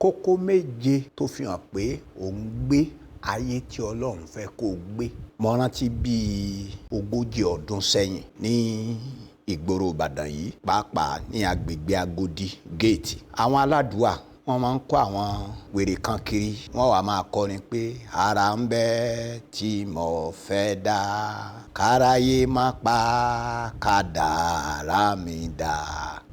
kókó méje tó fi hàn pé òun gbé ayé tí Ọlọ́run fẹ́ kó gbé. Mo rántí bíi 40 ọdún sẹ́yìn ní ìgboro Ìbàdàn yìí, pàápàá ní agbègbè Agodi Gate. Àwọn aládùúà wọ́n máa ń kó àwọn wèrè kan kiri, wọ́n wá máa kọrin pé ara ń bẹ tí mo fẹ́ dá, káráyé má pa kádàrá mi dà.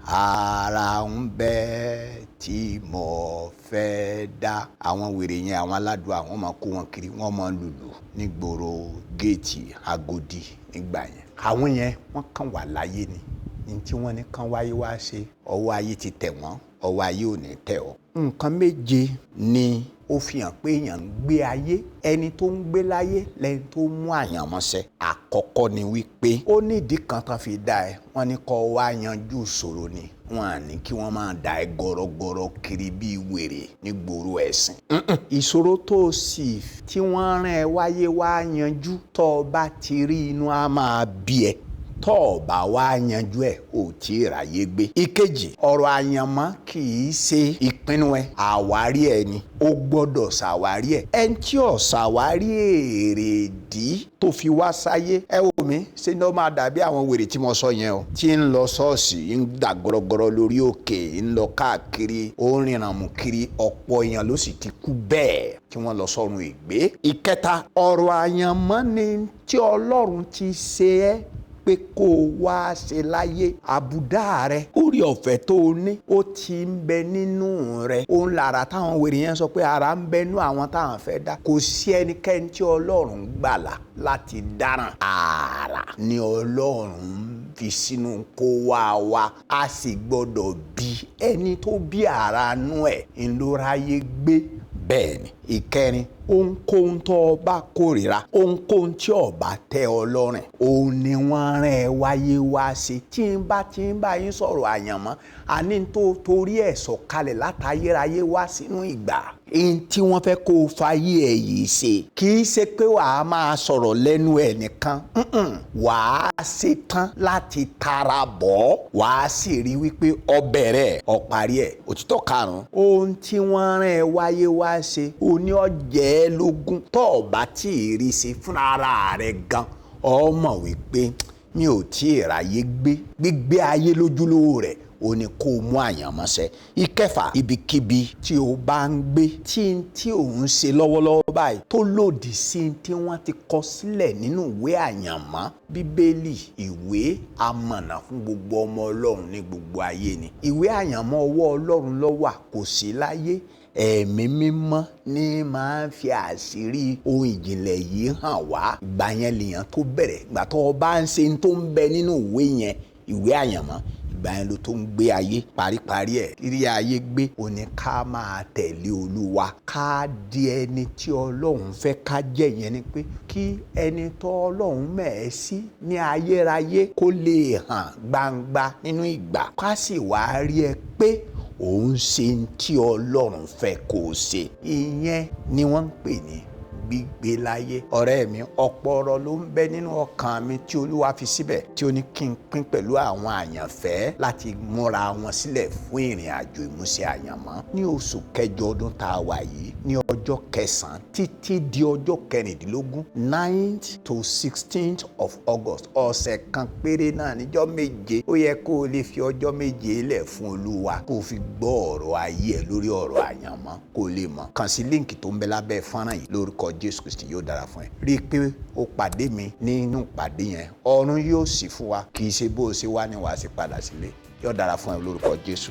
Ara ń bẹ tí mo fẹ́ dá. Àwọn wèrè yẹn, àwọn aládùúà, wọ́n máa kó wọn kiri, wọ́n máa lùlù nígboro Gate Agodi nígbà yẹn. Àwọn yẹn wọ́n kàn wà láyé ni, ní tí wọ́n ní kàn wáyé wá ṣe. Ọwọ́ ayé ti tẹ̀ wọ́n, ọwọ́ ayé ò ní tẹ̀ ọ́. Nǹkan méje ni ó fi hàn pé èèyàn ń gbé ayé. Ẹni tó ń gbé láyé lẹ́ni tó mú àyànmọ́ṣẹ́. Àkọ́kọ́ ni wípé ó nídìí kan tán fi dá ẹ. Wọ́n ní kó wá yanjú ìṣòro ni. Wọ́n á ní kí wọ́n máa dá ẹ gọ́rọ́gọ́rọ́ kiri bíi wèrè nígboro ẹ̀sìn. Ìṣòro tó sì tí wọ́n rán ẹ wáyé wá yanjú, tó bá ti rí inú á máa bí ẹ. Tó o bá wá yanjú ẹ̀, ò tí ì ráyé gbé. Ìkejì, ọ̀rọ̀ àyànmọ́ kì í ṣe ìpinnu ẹ, àwárí ẹ ni. O gbọ́dọ̀ ṣàwárí ẹ̀. Ẹni tí ò ṣàwárí èrèdí tó fi wá sáyé, ẹ wò mí, ṣé ní ó máa dàbí àwọn wèrè tí mo sọ yẹn o, tí ń lọ ṣọ́ọ̀ṣì, ń dà gọ́rọ́gọ́rọ́ lórí òkè, ń lọ káàkiri, ó ń rìnrìn mú kiri. Ọ̀pọ̀ èèyàn ló sì ti kú bẹ́ẹ̀ kí wọ́n lọ sọ́run ègbé. Ìkẹta, ọ̀rọ̀ àyànmọ́ ni tí Ọlọ́run ti ṣe ẹ́ pé kó o wá ṣe láyé. Àbùdá rẹ, orí ọ̀fẹ́ tó o ní, ó ti ń bẹ nínú rẹ. Òun lára táwọn wèrè yẹn sọ pé ara ń bẹ nínú àwọn táwọn fẹ́ dá. Kò sí ẹnikẹ́ni tí Ọlọ́run gbàlà láti dáràn. Ààrà ni Ọlọ́run fi sínú kó wá wa. A sì gbọ́dọ̀ bí ẹni tó bí ara nú ẹ̀ ń lọ ráyé gbé. Bẹ́ẹ̀ni. Ìkẹrin, ohunkóhun tó o bá kórìíra, ohunkóhun tí o bá tẹ́ ọ lọ́rùn, òun ni wọ́n rán ẹ wáyé wá ṣe. Tí ń bá yín sọ̀rọ̀ àyànmọ́, àní tó torí ẹ̀ sọ̀kalẹ̀ látayérayé wá sínú ìgbà. Èyí tí wọ́n fẹ́ kó o fayé ẹ̀ yìí ṣe, kì í ṣe pé wàá máa sọ̀rọ̀ lẹ́nu ẹ̀ nìkan. Wàá ṣe tán láti tara bọ̀. Wàá sì rí wípé ọ bẹ̀rẹ̀, ọ parí ẹ̀. Òtítọ́ karùn-ún, ohun tí wọ́n rán ẹ wáyé wá ṣe, ní ọjẹ́ lógún. Tó o bá tí ì rí sí fúnra rẹ̀ gan, o mọ̀ wípé mi ò tí ì ráyé gbé. Gbígbé ayé lójúlówó rẹ̀, ó ní kó o mú àyànmọ́ṣẹ́. Ìkẹfà, ibikíbi tí o bá ń gbé, tí ò ń ṣe lọ́wọ́lọ́wọ́ báyìí tó lòdì sí tí wọ́n ti kọ sílẹ̀ nínú ìwé àyànmọ́. Bíbélì, ìwé amọ̀nà fún gbogbo ọmọ Ọlọ́run ní gbogbo ayé ni. Ìwé àyànmọ́ ọwọ́ Ọlọ́run ló wà, kò sí láyé. Ẹ̀mí mímọ́ ní máa ń fi àṣírí ohun ìjìnlẹ̀ yìí hàn wá. Ìgbà yẹn lèèyàn tó bẹ̀rẹ̀. Ìgbà tó o bá ń ṣe tó ń bẹ nínú ìwé yẹn, ìwé àyànmọ́, ìgbà yẹn ló tó ń gbé ayé. Paríparí ẹ̀, rírí ayé gbé, ó ní ká máa tẹ̀lé Olúwa. Ká di ẹni tí Ọlọ́run fẹ́ ká jẹ́. Yẹn ni pé kí ẹni tó Ọlọ́run mẹ̀ sí ní ayérayé kó lè hàn gbangba nínú ìgbà. Ká sì wá rí ẹ pé òun ṣe tí Ọlọ́run fẹ́ kó o ṣe. Ìyẹn ni wọ́n ń pè ní gbígbé láyé. Ọ̀rẹ́ mi, ọ̀pọ̀ ọ̀rọ̀ ló ń bẹ nínú ọkàn mi tí Olúwa fi síbẹ̀, tí ó ní kí n pín pẹ̀lú àwọn àyànfẹ́ láti múra wọn sílẹ̀ fún ìrìn àjò ìmúṣẹ àyànmọ́. Ní oṣù kẹjọ ọdún tá a wà yìí, ní ọjọ́ kẹsàn-án títí di ọjọ́ kẹrìndínlógún, 9th to 16th of August, ọ̀sẹ̀ kan péré náà, níjọ́ méje. Ó yẹ kó o lè fi ọjọ́ méje lẹ̀ fún Olúwa kó o fi gbọ́ ọ̀rọ̀ ayé ẹ lórí ọ̀rọ̀ àyànmọ́ kó o lè mọ̀. Kàn sí líǹkì tó ń bẹ lábẹ́ fọ́nrán yìí. Lórúkọ Jésù Kristi yóò dára fún ẹ. Rí i pé o pàdé mi nínú ìpàdé yẹn. Ọ̀run yóò ṣí fún wa. Kì í ṣe bó o ṣe wá ní wàá ṣe padà sílé. Yóò dára fún ẹ lórúkọ Jésù.